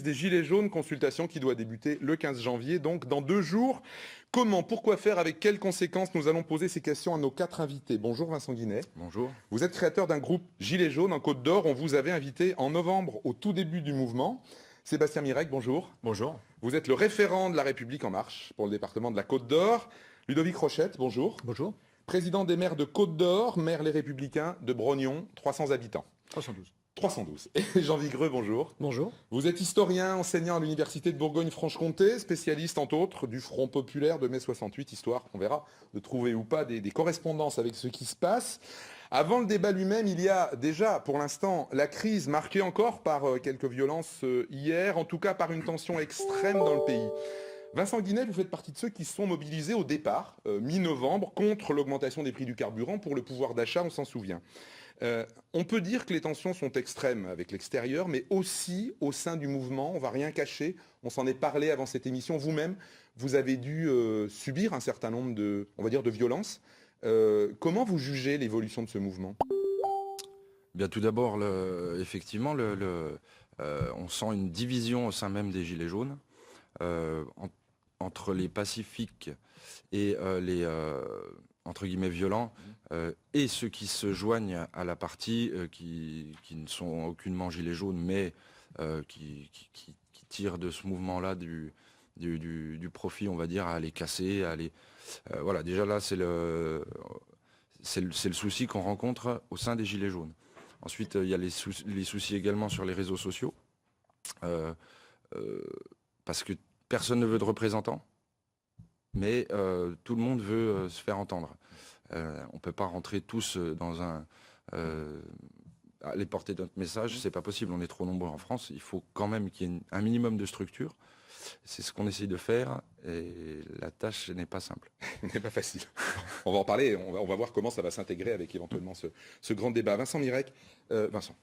des Gilets jaunes, consultation qui doit débuter le 15 janvier, donc dans 2 jours. Comment, pourquoi faire, avec quelles conséquences? Nous allons poser ces questions à nos 4 invités. Bonjour Vincent Guinet. Bonjour. Vous êtes créateur d'un groupe Gilets jaunes en Côte d'Or. On vous avait invité en novembre, au tout début du mouvement. Sébastien Mirec, bonjour. Bonjour. Vous êtes le référent de La République En Marche pour le département de la Côte d'Or. Ludovic Rochette, bonjour. Bonjour. Président des maires de Côte d'Or, maire Les Républicains de Brognon, 300 habitants. 312. 312. Et Jean Vigreux, bonjour. Bonjour. Vous êtes historien, enseignant à l'Université de Bourgogne-Franche-Comté, spécialiste entre autres du Front populaire de mai 68, histoire, on verra, de trouver ou pas des correspondances avec ce qui se passe. Avant le débat lui-même, il y a déjà, pour l'instant, la crise marquée encore par quelques violences hier, en tout cas par une tension extrême dans le pays. Vincent Guinet, vous faites partie de ceux qui se sont mobilisés au départ, mi-novembre, contre l'augmentation des prix du carburant pour le pouvoir d'achat, on s'en souvient. On peut dire que les tensions sont extrêmes avec l'extérieur, mais aussi au sein du mouvement, on ne va rien cacher, on s'en est parlé avant cette émission, vous-même, vous avez dû subir un certain nombre de, on va dire, de violences. Comment vous jugez l'évolution de ce mouvement? Bien, tout d'abord, effectivement, on sent une division au sein même des Gilets jaunes, entre les pacifiques et les entre guillemets violents, et ceux qui se joignent à la partie qui ne sont aucunement Gilets jaunes, mais qui tirent de ce mouvement-là du profit, on va dire, à les casser, à les... voilà, déjà là, c'est le souci qu'on rencontre au sein des Gilets jaunes. Ensuite, il y a les soucis également sur les réseaux sociaux, parce que personne ne veut de représentants, mais tout le monde veut se faire entendre. On ne peut pas rentrer tous dans aller porter notre message, c'est pas possible, on est trop nombreux en France, il faut quand même qu'il y ait un minimum de structure. C'est ce qu'on essaye de faire, et la tâche n'est pas simple. N'est pas facile. On va en parler, on va voir comment ça va s'intégrer avec éventuellement ce grand débat. Vincent Mirec, Vincent.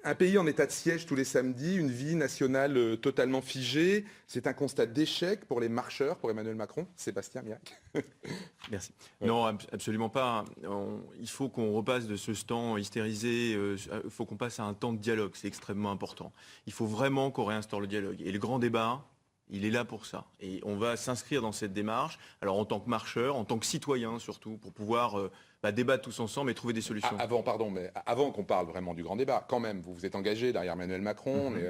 Un pays en état de siège tous les samedis, une vie nationale totalement figée, c'est un constat d'échec pour les marcheurs, pour Emmanuel Macron. Sébastien Mirec. Merci. Ouais. Non, absolument pas. Il faut qu'on repasse de ce temps hystérisé, il faut qu'on passe à un temps de dialogue, c'est extrêmement important. Il faut vraiment qu'on réinstaure le dialogue. Et le grand débat, il est là pour ça. Et on va s'inscrire dans cette démarche, alors en tant que marcheur, en tant que citoyen surtout, pour pouvoir débattre tous ensemble et trouver des solutions. Avant qu'on parle vraiment du grand débat, quand même, vous vous êtes engagé derrière Emmanuel Macron, on est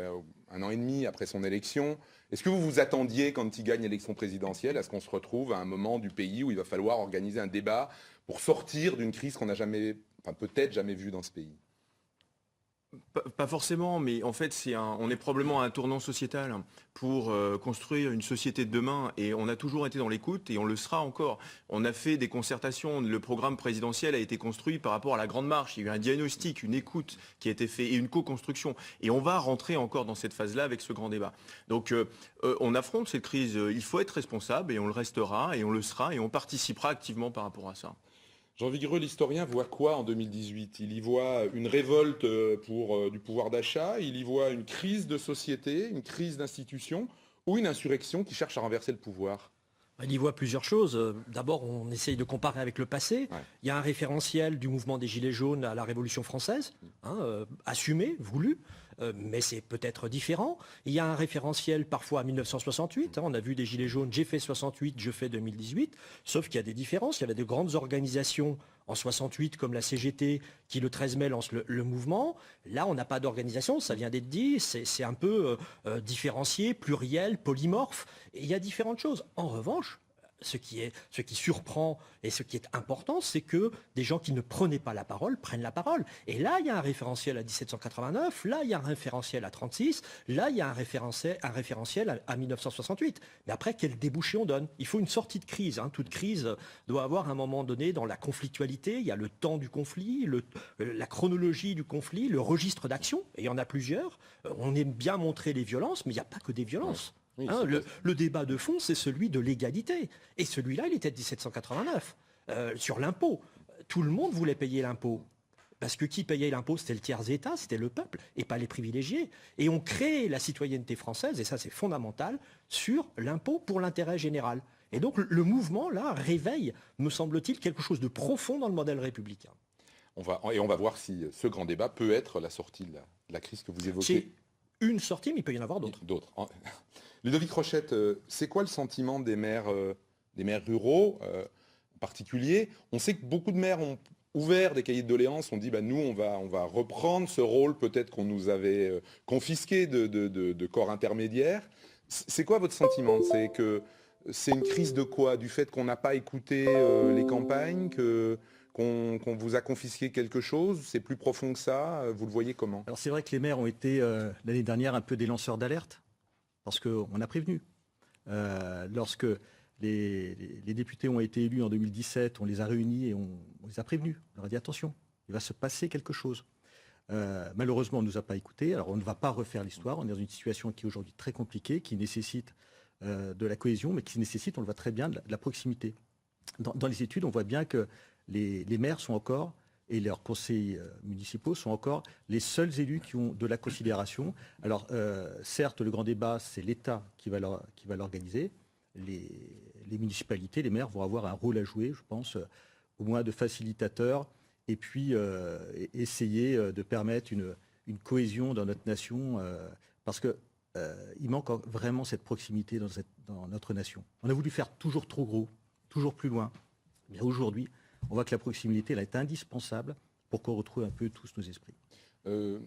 1 an et demi après son élection. Est-ce que vous vous attendiez, quand il gagne l'élection présidentielle, à ce qu'on se retrouve à un moment du pays où il va falloir organiser un débat pour sortir d'une crise qu'on n'a jamais, enfin peut-être jamais vue dans ce pays? Pas forcément, mais en fait, on est probablement à un tournant sociétal pour construire une société de demain, et on a toujours été dans l'écoute et on le sera encore. On a fait des concertations, le programme présidentiel a été construit par rapport à la Grande Marche, il y a eu un diagnostic, une écoute qui a été fait et une co-construction. Et on va rentrer encore dans cette phase-là avec ce grand débat. Donc on affronte cette crise, il faut être responsable et on le restera et on le sera et on participera activement par rapport à ça. Jean Vigreux, l'historien, voit quoi en 2018? Il y voit une révolte pour du pouvoir d'achat, il y voit une crise de société, une crise d'institution, ou une insurrection qui cherche à renverser le pouvoir? Il y voit plusieurs choses. D'abord, on essaye de comparer avec le passé. Ouais. Il y a un référentiel du mouvement des Gilets jaunes à la Révolution française, assumé, voulu, mais c'est peut-être différent. Il y a un référentiel parfois à 1968. On a vu des Gilets jaunes, j'ai fait 68, je fais 2018. Sauf qu'il y a des différences. Il y avait de grandes organisations en 68 comme la CGT qui le 13 mai lance le mouvement. Là, on n'a pas d'organisation, ça vient d'être dit. C'est un peu différencié, pluriel, polymorphe. Et il y a différentes choses. En revanche, ce qui surprend et ce qui est important, c'est que des gens qui ne prenaient pas la parole prennent la parole. Et là, il y a un référentiel à 1789, là, il y a un référentiel à 36, là, il y a un référentiel à 1968. Mais après, quel débouché on donne? Il faut une sortie de crise. Toute crise doit avoir un moment donné dans la conflictualité. Il y a le temps du conflit, la chronologie du conflit, le registre d'action. Et il y en a plusieurs. On aime bien montrer les violences, mais il n'y a pas que des violences. Oui, le débat de fond, c'est celui de l'égalité. Et celui-là, il était de 1789, sur l'impôt. Tout le monde voulait payer l'impôt. Parce que qui payait l'impôt? C'était le tiers-État, c'était le peuple, et pas les privilégiés. Et on crée la citoyenneté française, et ça c'est fondamental, sur l'impôt pour l'intérêt général. Et donc le mouvement, là, réveille, me semble-t-il, quelque chose de profond dans le modèle républicain. On va voir si ce grand débat peut être la sortie de la crise que vous évoquez. une sortie, mais il peut y en avoir d'autres. Ludovic Rochette, c'est quoi le sentiment des maires ruraux en particulier? On sait que beaucoup de maires ont ouvert des cahiers de doléances, on dit nous on va reprendre ce rôle peut-être qu'on nous avait confisqué de corps intermédiaires. C'est quoi votre sentiment? C'est que c'est une crise de quoi? Du fait qu'on n'a pas écouté les campagnes, qu'on vous a confisqué quelque chose? C'est plus profond que ça? Vous le voyez comment? Alors c'est vrai que les maires ont été l'année dernière un peu des lanceurs d'alerte, parce qu'on a prévenu. Lorsque les députés ont été élus en 2017, on les a réunis et on les a prévenus. On leur a dit attention, il va se passer quelque chose. Malheureusement, on ne nous a pas écoutés. Alors on ne va pas refaire l'histoire. On est dans une situation qui est aujourd'hui très compliquée, qui nécessite de la cohésion, mais qui nécessite, on le voit très bien, de la proximité. Dans les études, on voit bien que les maires sont encore, et leurs conseils municipaux sont encore les seuls élus qui ont de la considération. Alors certes, le grand débat, c'est l'État qui va l'organiser. Les municipalités, les maires vont avoir un rôle à jouer, je pense, au moins de facilitateur, et puis essayer de permettre une cohésion dans notre nation, parce que il manque vraiment cette proximité dans notre nation. On a voulu faire toujours trop gros, toujours plus loin. Mais aujourd'hui, on voit que la proximité elle est indispensable pour qu'on retrouve un peu tous nos esprits. De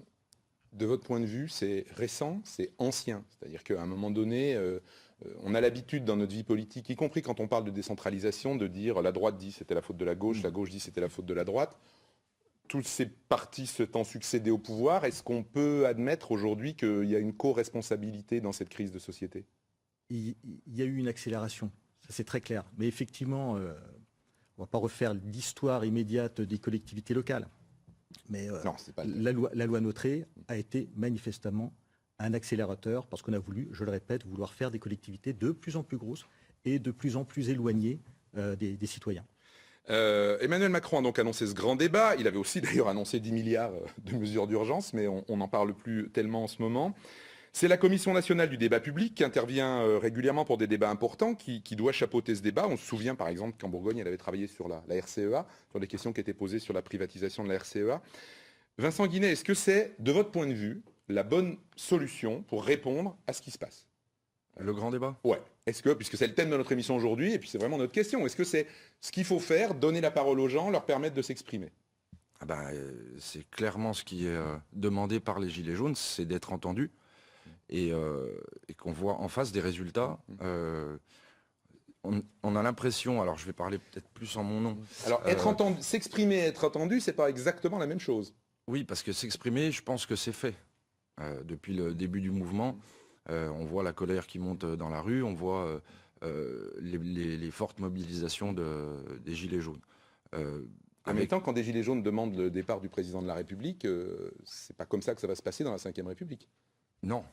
votre point de vue, c'est récent, c'est ancien. C'est-à-dire qu'à un moment donné, on a l'habitude dans notre vie politique, y compris quand on parle de décentralisation, de dire la droite dit c'était la faute de la gauche dit c'était la faute de la droite. Tous ces partis se sont succédés au pouvoir. Est-ce qu'on peut admettre aujourd'hui qu'il y a une co-responsabilité dans cette crise de société? Il y a eu une accélération, ça c'est très clair. Mais effectivement, on ne va pas refaire l'histoire immédiate des collectivités locales. Mais non, c'est pas la loi Notré a été manifestement un accélérateur parce qu'on a voulu, je le répète, vouloir faire des collectivités de plus en plus grosses et de plus en plus éloignées des citoyens. Emmanuel Macron a donc annoncé ce grand débat. Il avait aussi d'ailleurs annoncé 10 milliards de mesures d'urgence, mais on n'en parle plus tellement en ce moment. C'est la Commission nationale du débat public qui intervient régulièrement pour des débats importants, qui doit chapeauter ce débat. On se souvient par exemple qu'en Bourgogne, elle avait travaillé sur la RCEA, sur les questions qui étaient posées sur la privatisation de la RCEA. Vincent Guinet, est-ce que c'est, de votre point de vue, la bonne solution pour répondre à ce qui se passe? Le grand débat? Ouais. Est-ce que, puisque c'est le thème de notre émission aujourd'hui, et puis c'est vraiment notre question, est-ce que c'est ce qu'il faut faire, donner la parole aux gens, leur permettre de s'exprimer? C'est clairement ce qui est demandé par les Gilets jaunes, c'est d'être entendu et qu'on voit en face des résultats. On a l'impression, alors je vais parler peut-être plus en mon nom. Alors être entendu, s'exprimer et être entendu, c'est pas exactement la même chose. Oui, parce que s'exprimer, je pense que c'est fait. Depuis le début du mouvement, on voit la colère qui monte dans la rue, on voit les fortes mobilisations des Gilets jaunes. En même temps, quand des Gilets jaunes demandent le départ du président de la République, c'est pas comme ça que ça va se passer dans la Ve République. Non.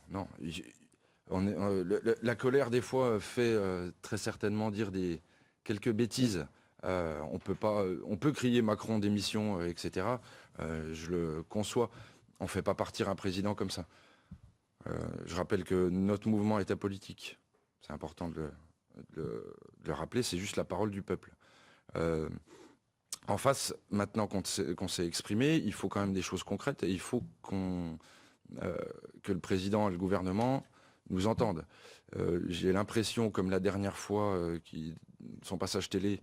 La colère, des fois, fait très certainement dire quelques bêtises. On peut crier Macron démission, etc. Je le conçois. On ne fait pas partir un président comme ça. Je rappelle que notre mouvement est apolitique. C'est important de le rappeler. C'est juste la parole du peuple. En face, maintenant qu'on s'est exprimé, il faut quand même des choses concrètes et il faut que le président et le gouvernement nous entendent. J'ai l'impression, comme la dernière fois, son passage télé,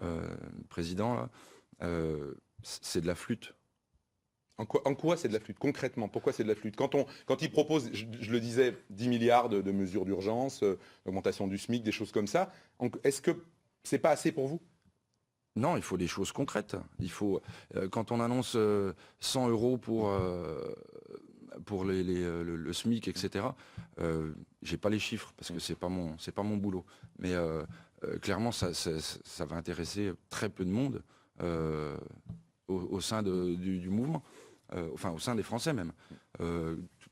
le président, là, c'est de la flûte. En quoi c'est de la flûte? Concrètement, pourquoi c'est de la flûte? Quand il propose, je le disais, 10 milliards de mesures d'urgence, augmentation du SMIC, des choses comme ça, est-ce que c'est pas assez pour vous? Non, il faut des choses concrètes. Il faut, quand on annonce 100 € pour le SMIC, etc., j'ai pas les chiffres parce que c'est pas mon boulot. Mais clairement, ça va intéresser très peu de monde au sein du mouvement. Enfin au sein des Français même.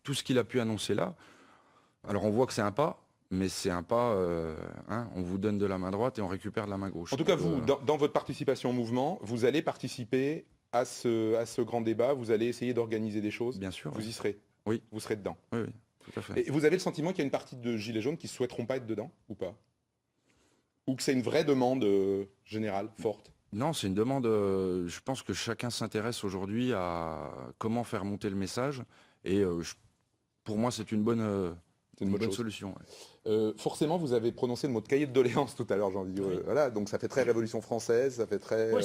Tout ce qu'il a pu annoncer là, alors on voit que c'est un pas, mais c'est un pas, on vous donne de la main droite et on récupère de la main gauche. En tout cas, vous, dans votre participation au mouvement, vous allez participer à ce grand débat, vous allez essayer d'organiser des choses. Bien sûr. Vous y serez? Oui. Vous serez dedans? Oui, tout à fait. Et vous avez le sentiment qu'il y a une partie de Gilets jaunes qui ne souhaiteront pas être dedans, ou pas? Ou que c'est une vraie demande générale, forte? Non, c'est une demande. Je pense que chacun s'intéresse aujourd'hui à comment faire monter le message. Et pour moi, c'est une bonne chose. solution. Ouais. Forcément, vous avez prononcé le mot de cahier de doléances tout à l'heure, Jean-Guy. Oui. Voilà, donc ça fait très Révolution française, ça fait très... Ouais,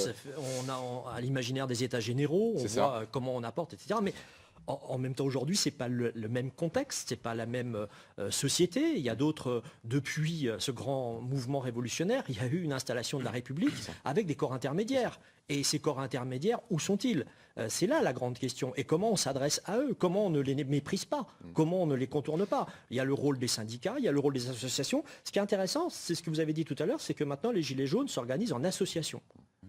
on a à l'imaginaire des États généraux, on C'est voit ça. comment on apporte, etc. Mais en même temps, aujourd'hui, c'est pas le même contexte, c'est pas la même société. Il y a d'autres, depuis ce grand mouvement révolutionnaire, il y a eu une installation de la République avec des corps intermédiaires. Et ces corps intermédiaires, où sont-ils? C'est là la grande question. Et comment on s'adresse à eux? Comment on ne les méprise pas? Comment on ne les contourne pas? Il y a le rôle des syndicats, il y a le rôle des associations. Ce qui est intéressant, c'est ce que vous avez dit tout à l'heure, c'est que maintenant les Gilets jaunes s'organisent en association.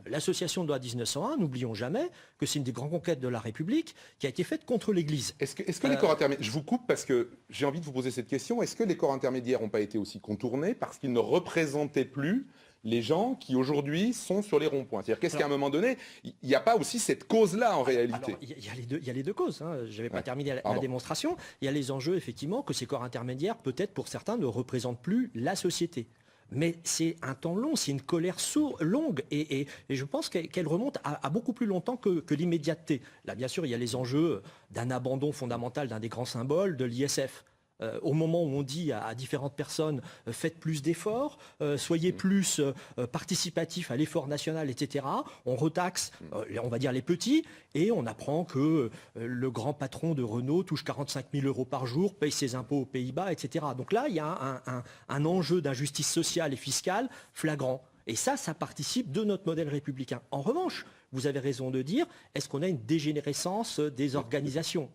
L'association de loi 1901, n'oublions jamais que c'est une des grandes conquêtes de la République qui a été faite contre l'Église. Est-ce que les corps intermédiaires... Je vous coupe parce que j'ai envie de vous poser cette question. Est-ce que les corps intermédiaires n'ont pas été aussi contournés parce qu'ils ne représentaient plus les gens qui aujourd'hui sont sur les ronds-points? C'est-à-dire qu'est-ce qu'à un moment donné, il n'y a pas aussi cette cause-là en réalité? Il y a les deux causes. Hein. Je n'avais pas terminé la démonstration. Il y a les enjeux, effectivement, que ces corps intermédiaires, peut-être pour certains, ne représentent plus la société. Mais c'est un temps long, c'est une colère longue et je pense qu'elle remonte à beaucoup plus longtemps que l'immédiateté. Là, bien sûr, il y a les enjeux d'un abandon fondamental d'un des grands symboles de l'ISF. Au moment où on dit à différentes personnes faites plus d'efforts, soyez plus participatifs à l'effort national, etc. On retaxe, on va dire les petits, et on apprend que le grand patron de Renault touche 45 000 € par jour, paye ses impôts aux Pays-Bas, etc. Donc là, il y a un enjeu d'injustice sociale et fiscale flagrant. Et ça participe de notre modèle républicain. En revanche, vous avez raison de dire, est-ce qu'on a une dégénérescence des organisations?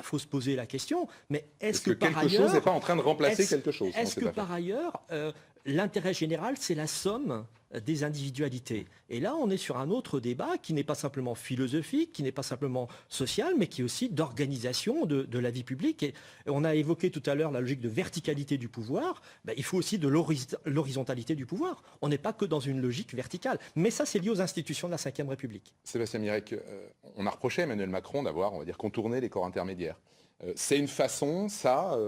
Faut se poser la question, mais est-ce que par quelque chose n'est pas en train de remplacer quelque chose? Est-ce que par ailleurs, l'intérêt général, c'est la somme des individualités? Et là, on est sur un autre débat qui n'est pas simplement philosophique, qui n'est pas simplement social, mais qui est aussi d'organisation de la vie publique. Et on a évoqué tout à l'heure la logique de verticalité du pouvoir. Il faut aussi de l'horizontalité du pouvoir. On n'est pas que dans une logique verticale. Mais ça, c'est lié aux institutions de la Ve République. Sébastien Mirec, on a reproché à Emmanuel Macron d'avoir, on va dire, contourné les corps intermédiaires. C'est une façon, ça,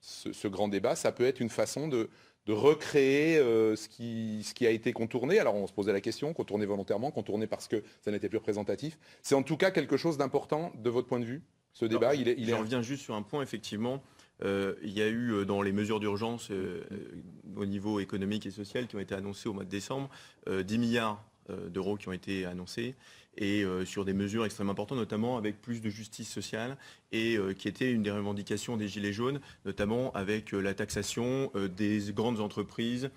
ce grand débat, ça peut être une façon de recréer ce qui a été contourné. Alors on se posait la question, contourné volontairement, contourné parce que ça n'était plus représentatif. C'est en tout cas quelque chose d'important de votre point de vue, ce débat. Je reviens juste sur un point, effectivement. Il y a eu dans les mesures d'urgence au niveau économique et social qui ont été annoncées au mois de décembre, 10 milliards d'euros qui ont été annoncés et sur des mesures extrêmement importantes, notamment avec plus de justice sociale et qui était une des revendications des Gilets jaunes, notamment avec la taxation des grandes entreprises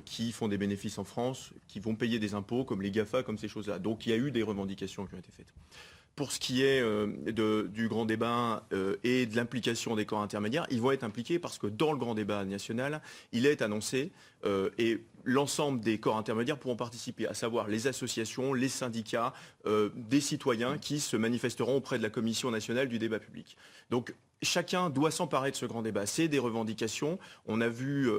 qui font des bénéfices en France, qui vont payer des impôts comme les GAFA, comme ces choses-là. Donc il y a eu des revendications qui ont été faites. Pour ce qui est du grand débat et de l'implication des corps intermédiaires, ils vont être impliqués parce que dans le grand débat national, il est annoncé et l'ensemble des corps intermédiaires pourront participer, à savoir les associations, les syndicats, des citoyens qui se manifesteront auprès de la Commission nationale du débat public. Donc chacun doit s'emparer de ce grand débat. C'est des revendications. On a vu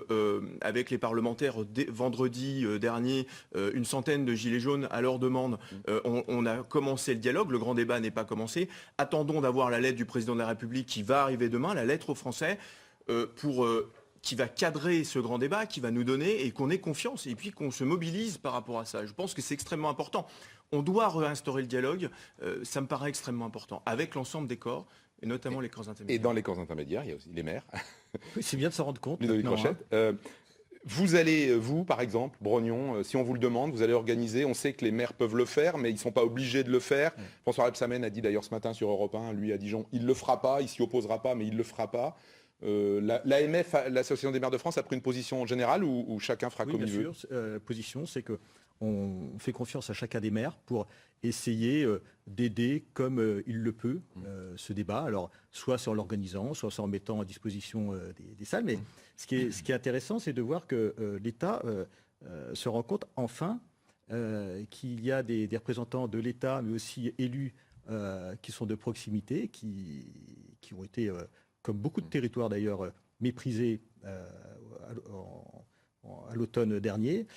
avec les parlementaires vendredi dernier une centaine de gilets jaunes à leur demande. On a commencé le dialogue. Le grand débat n'est pas commencé. Attendons d'avoir la lettre du président de la République qui va arriver demain, la lettre aux Français, qui va cadrer ce grand débat, qui va nous donner et qu'on ait confiance et puis qu'on se mobilise par rapport à ça. Je pense que c'est extrêmement important. On doit réinstaurer le dialogue. Ça me paraît extrêmement important avec l'ensemble des corps. Et notamment les corps intermédiaires. Et dans les corps intermédiaires, il y a aussi les maires. Oui, c'est bien de s'en rendre compte. Ludovic Rochette. Vous allez, vous, par exemple, Brognon, si on vous le demande, vous allez organiser, on sait que les maires peuvent le faire, mais ils ne sont pas obligés de le faire. François Rebsamen a dit d'ailleurs ce matin sur Europe 1, lui à Dijon, il ne le fera pas, il ne s'y opposera pas, mais il ne le fera pas. L'AMF, l'Association des maires de France, a pris une position générale ou chacun fera comme il veut? Bien sûr, la position, c'est qu'on fait confiance à chacun des maires pour essayer d'aider comme il le peut ce débat, alors soit en l'organisant, soit en mettant à disposition des salles. Mais ce qui est intéressant, c'est de voir que l'État se rend compte enfin qu'il y a des représentants de l'État, mais aussi élus qui sont de proximité, qui ont été, comme beaucoup de territoires d'ailleurs, méprisés à l'automne dernier.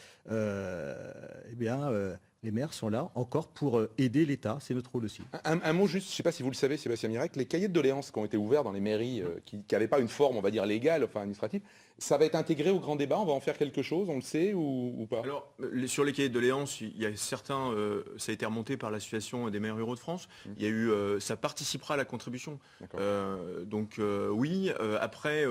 les maires sont là encore pour aider l'État, c'est notre rôle aussi. Un mot juste, je ne sais pas si vous le savez, Sébastien Mirec, les cahiers de doléances qui ont été ouverts dans les mairies, qui n'avaient pas une forme, on va dire, légale, enfin administrative, ça va être intégré au grand débat, on va en faire quelque chose, on le sait ou pas? Alors, sur les cahiers de doléances, il y a certains, ça a été remonté par l'association des maires ruraux de France, il y a eu, ça participera à la contribution. Donc oui, après,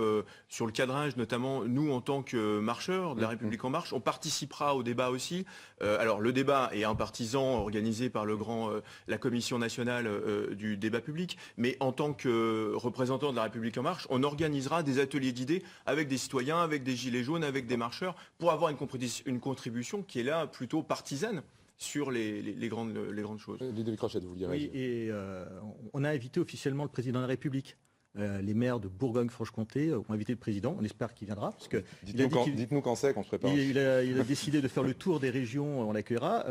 sur le cadrage, notamment, nous, en tant que marcheurs de la République En Marche, on participera au débat aussi. Alors, le débat est un partisan organisé par la Commission nationale du débat public, mais en tant que représentant de la République En Marche, on organisera des ateliers d'idées avec des citoyens, avec des gilets jaunes, avec des marcheurs, pour avoir une contribution qui est là plutôt partisane sur les grandes choses. Ludovic Rochette, vous le direz. Oui, et on a invité officiellement le président de la République. Les maires de Bourgogne-Franche-Comté ont invité le président, on espère qu'il viendra. Parce que dites-nous quand c'est, qu'on se prépare. Il a décidé de faire le tour des régions, on l'accueillera,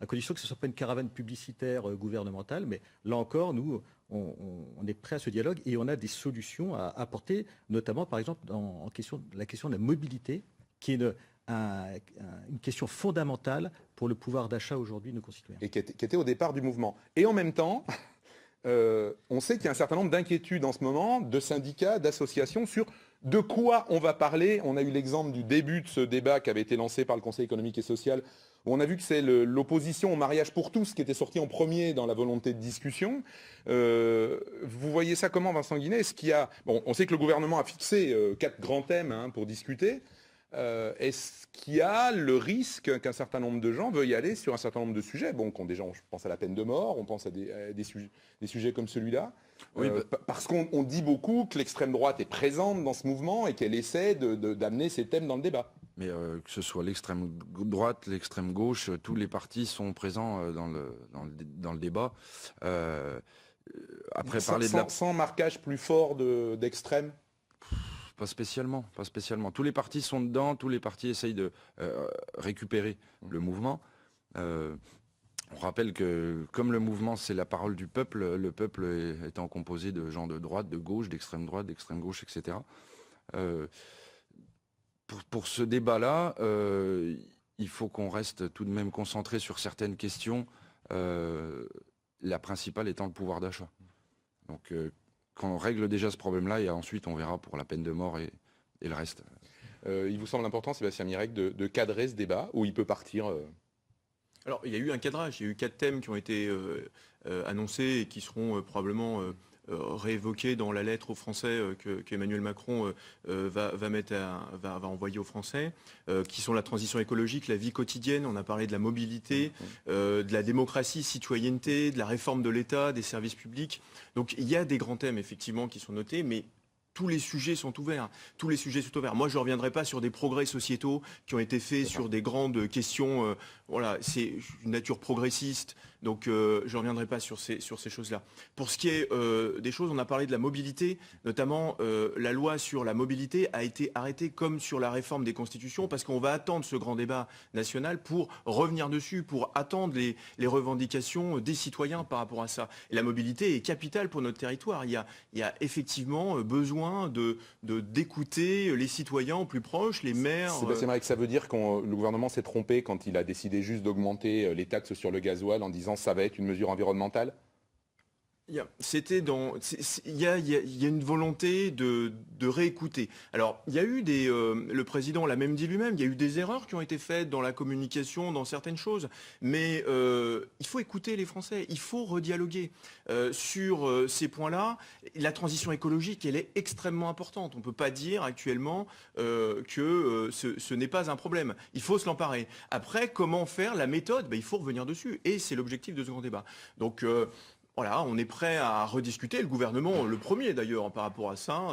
à condition que ce ne soit pas une caravane publicitaire gouvernementale, mais là encore, nous, on est prêt à ce dialogue et on a des solutions à apporter, notamment par exemple la question de la mobilité, qui est une question fondamentale pour le pouvoir d'achat aujourd'hui de nos concitoyens. Et qui était au départ du mouvement. Et en même temps, on sait qu'il y a un certain nombre d'inquiétudes en ce moment, de syndicats, d'associations, sur de quoi on va parler. On a eu l'exemple du début de ce débat qui avait été lancé par le Conseil économique et social, où on a vu que c'est l'opposition au mariage pour tous qui était sortie en premier dans la volonté de discussion. Vous voyez ça comment, Vincent Guinet? Est-ce qu'il y a... Bon, on sait que le gouvernement a fixé 4 grands thèmes pour discuter. Est-ce qu'il y a le risque qu'un certain nombre de gens veuillent aller sur un certain nombre de sujets? Bon, quand des gens, je pense à la peine de mort, on pense à des sujets comme celui-là. Oui, parce qu'on dit beaucoup que l'extrême droite est présente dans ce mouvement et qu'elle essaie d'amener ces thèmes dans le débat. Mais que ce soit l'extrême droite, l'extrême gauche, tous les partis sont présents dans le débat. Après, sans marquage plus fort d'extrême. Pas spécialement. Tous les partis sont dedans, tous les partis essayent de récupérer le mouvement. On rappelle que comme le mouvement c'est la parole du peuple, le peuple étant composé de gens de droite, de gauche, d'extrême gauche, etc. Pour ce débat-là, il faut qu'on reste tout de même concentré sur certaines questions, la principale étant le pouvoir d'achat. Donc quand on règle déjà ce problème-là, et ensuite on verra pour la peine de mort et le reste. Il vous semble important, Sébastien Mirec, de cadrer ce débat, où il peut partir Alors, il y a eu un cadrage, il y a eu 4 thèmes qui ont été annoncés et qui seront probablement réévoqués dans la lettre aux Français qu'Emmanuel Macron va envoyer aux Français, qui sont la transition écologique, la vie quotidienne, on a parlé de la mobilité, de la démocratie, citoyenneté, de la réforme de l'État, des services publics. Donc il y a des grands thèmes effectivement qui sont notés, mais tous les sujets sont ouverts. Moi, je ne reviendrai pas sur des progrès sociétaux qui ont été faits sur des grandes questions. C'est une nature progressiste. Donc, je ne reviendrai pas sur ces choses-là. Pour ce qui est des choses, on a parlé de la mobilité. Notamment, la loi sur la mobilité a été arrêtée comme sur la réforme des constitutions parce qu'on va attendre ce grand débat national pour revenir dessus, pour attendre les revendications des citoyens par rapport à ça. Et la mobilité est capitale pour notre territoire. Il y a effectivement besoin d'écouter les citoyens au plus proche, les maires. Sébastien Mirec, ça veut dire que le gouvernement s'est trompé quand il a décidé juste d'augmenter les taxes sur le gasoil en disant ça va être une mesure environnementale? Il y a une volonté de réécouter. Alors, il y a eu le président l'a même dit lui-même, il y a eu des erreurs qui ont été faites dans la communication, dans certaines choses, mais il faut écouter les Français, il faut redialoguer sur ces points-là. La transition écologique, elle est extrêmement importante. On ne peut pas dire actuellement que ce n'est pas un problème. Il faut se l'emparer. Après, comment faire la méthode? Il faut revenir dessus, et c'est l'objectif de ce grand débat. Donc, voilà, on est prêt à rediscuter, le gouvernement, le premier d'ailleurs, par rapport à ça,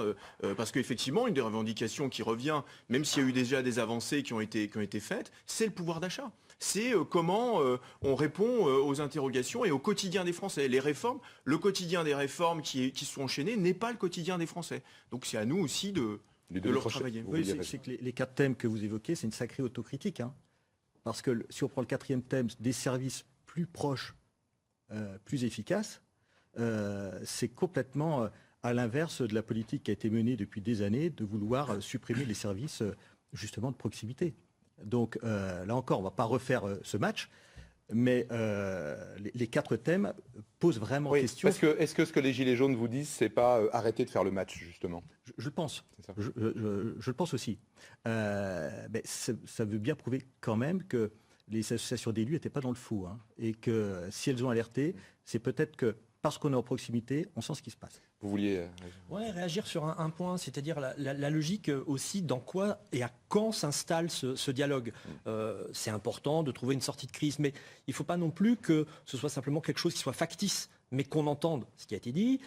parce qu'effectivement, une des revendications qui revient, même s'il y a eu déjà des avancées qui ont été faites, c'est le pouvoir d'achat. C'est comment on répond aux interrogations et au quotidien des Français. Les réformes, le quotidien des réformes qui sont enchaînées n'est pas le quotidien des Français. Donc c'est à nous aussi de leur travailler. Oui, c'est que les 4 thèmes que vous évoquez, c'est une sacrée autocritique. Parce que si on prend le 4e thème, des services plus proches, plus efficace, c'est complètement à l'inverse de la politique qui a été menée depuis des années de vouloir supprimer les services justement de proximité. Donc là encore, on ne va pas refaire ce match. mais les 4 thèmes posent vraiment Oui, question. parce que est-ce que ce que les Gilets jaunes vous disent, c'est pas arrêter de faire le match, justement? Je le pense. C'est ça. Je le pense aussi. Mais ça veut bien prouver quand même que les associations d'élus n'étaient pas dans le faux. Hein, et que si elles ont alerté, c'est peut-être que parce qu'on est en proximité, on sent ce qui se passe. Vous vouliez... Ouais, réagir sur un point, c'est-à-dire la logique aussi dans quoi et à quand s'installe ce dialogue. C'est important de trouver une sortie de crise, mais il ne faut pas non plus que ce soit simplement quelque chose qui soit factice, mais qu'on entende ce qui a été dit,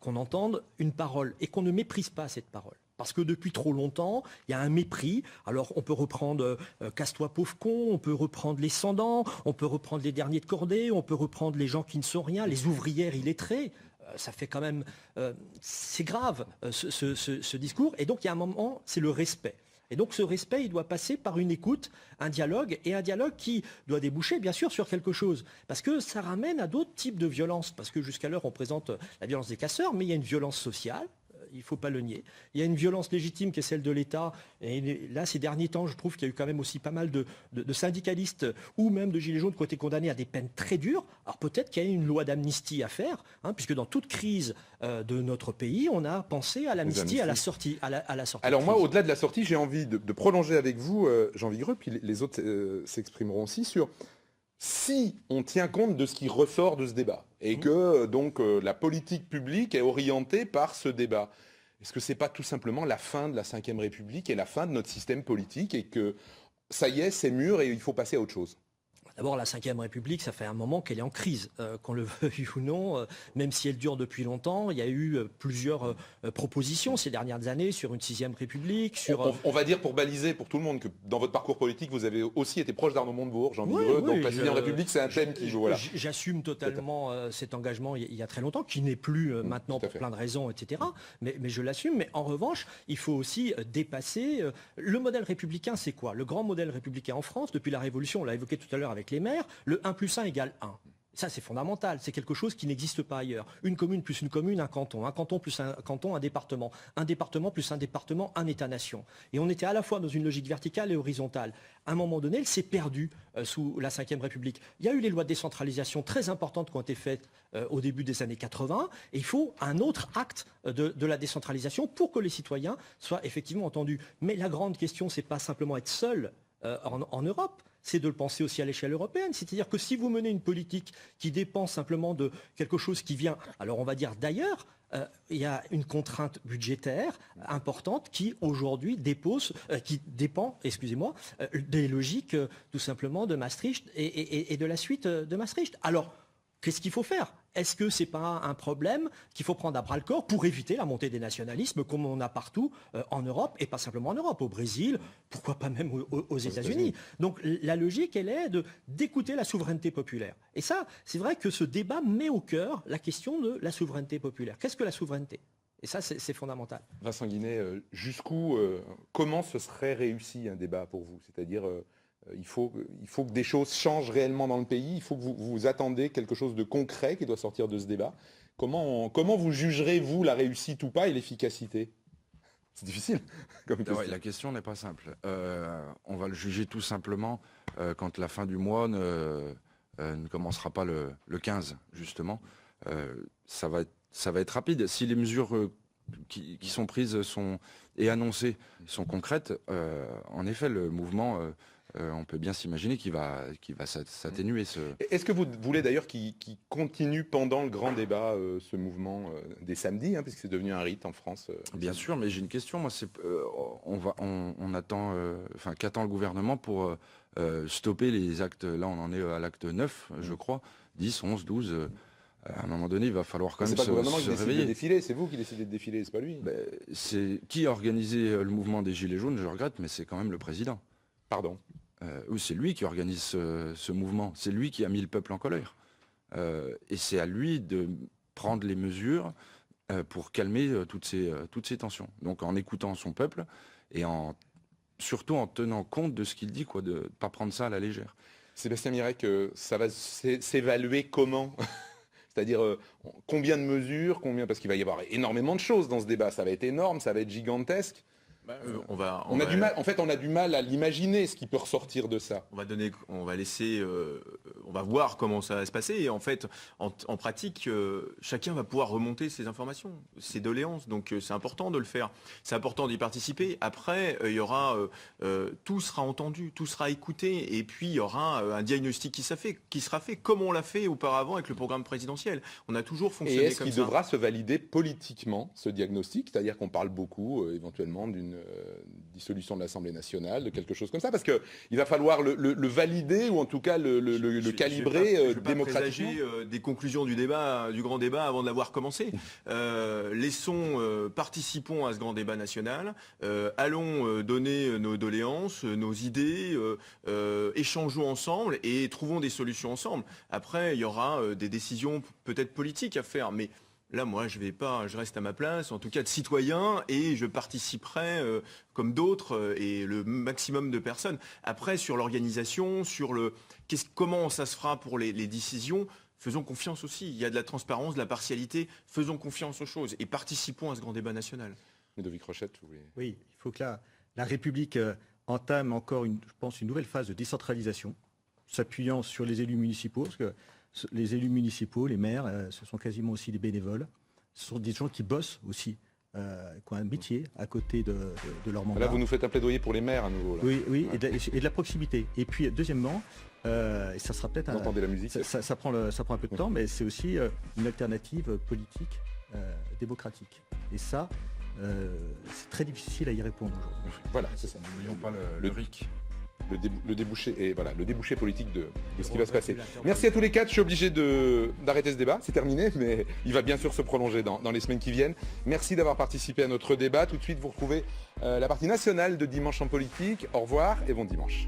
qu'on entende une parole et qu'on ne méprise pas cette parole. Parce que depuis trop longtemps, il y a un mépris. Alors on peut reprendre Casse-toi pauvre con, on peut reprendre les sans-dents, on peut reprendre les derniers de cordée, on peut reprendre les gens qui ne sont rien, les ouvrières illettrées. Ça fait quand même... c'est grave ce discours. Et donc il y a un moment, c'est le respect. Et donc ce respect, il doit passer par une écoute, un dialogue, et un dialogue qui doit déboucher bien sûr sur quelque chose. Parce que ça ramène à d'autres types de violences. Parce que jusqu'à l'heure, on présente la violence des casseurs, mais il y a une violence sociale. Il ne faut pas le nier. Il y a une violence légitime qui est celle de l'État. Et là, ces derniers temps, je trouve qu'il y a eu quand même aussi pas mal de syndicalistes ou même de gilets jaunes qui ont été condamnés à des peines très dures. Alors peut-être qu'il y a une loi d'amnistie à faire, hein, puisque dans toute crise de notre pays, on a pensé à l'amnistie à la sortie. Alors moi, au-delà de la sortie, j'ai envie de prolonger avec vous, Jean Vigreux, puis les autres s'exprimeront aussi sur si on tient compte de ce qui ressort de ce débat et que donc la politique publique est orientée par ce débat. Est-ce que c'est pas tout simplement la fin de la Ve République et la fin de notre système politique et que ça y est, c'est mûr et il faut passer à autre chose? D'abord, la Ve République, ça fait un moment qu'elle est en crise, qu'on le veuille ou non, même si elle dure depuis longtemps. Il y a eu plusieurs propositions ces dernières années sur une 6e République. On va dire pour baliser pour tout le monde que dans votre parcours politique, vous avez aussi été proche d'Arnaud Montebourg, Jean Vigreux, donc la 6e République, c'est un thème qui... Voilà. J'assume totalement cet engagement il y a très longtemps, qui n'est plus maintenant pour plein de raisons, etc. Mais je l'assume. Mais en revanche, il faut aussi dépasser... le modèle républicain, c'est quoi? Le grand modèle républicain en France, depuis la Révolution, on l'a évoqué tout à l'heure avec les maires, le 1 + 1 égale 1. Ça, c'est fondamental. C'est quelque chose qui n'existe pas ailleurs. Une commune plus une commune, un canton plus un canton, un département plus un département, un État-nation. Et on était à la fois dans une logique verticale et horizontale. À un moment donné, elle s'est perdue sous la Ve République. Il y a eu les lois de décentralisation très importantes qui ont été faites au début des années 80. Et il faut un autre acte de la décentralisation pour que les citoyens soient effectivement entendus. Mais la grande question, c'est pas simplement être seul en Europe, c'est de le penser aussi à l'échelle européenne. C'est-à-dire que si vous menez une politique qui dépend simplement de quelque chose qui vient, alors on va dire d'ailleurs, il y a une contrainte budgétaire importante qui aujourd'hui dépend des logiques tout simplement de Maastricht et de la suite de Maastricht. Alors, qu'est-ce qu'il faut faire? Est-ce que ce n'est pas un problème qu'il faut prendre à bras-le-corps pour éviter la montée des nationalismes comme on a partout en Europe, et pas simplement en Europe, au Brésil, pourquoi pas même aux États-Unis. Donc la logique, elle est d'écouter la souveraineté populaire. Et ça, c'est vrai que ce débat met au cœur la question de la souveraineté populaire. Qu'est-ce que la souveraineté? Et ça, c'est fondamental. Vincent Guinet, comment ce serait réussi un débat pour vous? C'est-à-dire... il faut que des choses changent réellement dans le pays, il faut que vous attendez quelque chose de concret qui doit sortir de ce débat. Comment vous jugerez, vous, la réussite ou pas et l'efficacité? C'est difficile comme question. Ouais, la question n'est pas simple. On va le juger tout simplement quand la fin du mois ne commencera pas le 15, justement. Ça va être rapide. Si les mesures qui sont prises et annoncées sont concrètes, en effet, le mouvement... on peut bien s'imaginer qu'il va s'atténuer. Est-ce que vous voulez d'ailleurs qu'il continue pendant le grand débat, ce mouvement des samedis, puisque c'est devenu un rite en France? Bien sûr, mais j'ai une question. Moi, on attend, qu'attend le gouvernement pour stopper les actes? Là, on en est à l'acte 9, je crois, 10, 11, 12. À un moment donné, il va falloir quand même se réveiller. C'est pas le gouvernement qui décide de défiler, c'est vous qui décidez de défiler, c'est pas lui. C'est qui a organisé le mouvement des Gilets jaunes? Je regrette, mais c'est quand même le président. Pardon. Oui, c'est lui qui organise ce mouvement, c'est lui qui a mis le peuple en colère. Et c'est à lui de prendre les mesures pour calmer toutes ces tensions. Donc en écoutant son peuple et surtout en tenant compte de ce qu'il dit, de ne pas prendre ça à la légère. Sébastien Mirec, ça va s'évaluer comment? C'est-à-dire combien de mesures, parce qu'il va y avoir énormément de choses dans ce débat, ça va être énorme, ça va être gigantesque. On a du mal, en fait, on a du mal à l'imaginer, ce qui peut ressortir de ça. On va voir comment ça va se passer. Et en fait, en pratique, chacun va pouvoir remonter ses informations, ses doléances. Donc c'est important de le faire. C'est important d'y participer. Après, il y aura, tout sera entendu, tout sera écouté. Et puis, il y aura un diagnostic qui sera fait comme on l'a fait auparavant avec le programme présidentiel. On a toujours fonctionné comme ça. Et est-ce qu'il devra se valider politiquement, ce diagnostic? C'est-à-dire qu'on parle beaucoup, éventuellement, d'une dissolution de l'Assemblée nationale, de quelque chose comme ça, parce qu'il va falloir le valider ou en tout cas le calibrer démocratiquement. Je ne veux pas présager des conclusions du grand débat avant de l'avoir commencé. Participons à ce grand débat national, allons donner nos doléances, nos idées, échangeons ensemble et trouvons des solutions ensemble. Après, il y aura des décisions peut-être politiques à faire, mais là, moi, je reste à ma place, en tout cas de citoyen, et je participerai comme d'autres et le maximum de personnes. Après, sur l'organisation, comment ça se fera pour les décisions, faisons confiance aussi. Il y a de la transparence, de la partialité. Faisons confiance aux choses et participons à ce grand débat national. Ludovic Rochette, vous voulez... Oui, il faut que la République entame encore, je pense, une nouvelle phase de décentralisation, s'appuyant sur les élus municipaux, parce que les élus municipaux, les maires, ce sont quasiment aussi des bénévoles. Ce sont des gens qui bossent aussi, qui ont un métier à côté de leur mandat. Là, vous nous faites un plaidoyer pour les maires à nouveau. Là. Oui, et de la proximité. Et puis, deuxièmement, et ça sera peut-être... Vous entendez la musique? Ça prend un peu de temps, mais c'est aussi une alternative politique démocratique. Et ça, c'est très difficile à y répondre aujourd'hui. Voilà, c'est ça. N'oublions pas le RIC. Le débouché politique de ce qui va se passer. Merci à tous les quatre. Je suis obligé d'arrêter ce débat. C'est terminé, mais il va bien sûr se prolonger dans les semaines qui viennent. Merci d'avoir participé à notre débat. Tout de suite, vous retrouvez la partie nationale de Dimanche en politique. Au revoir et bon dimanche.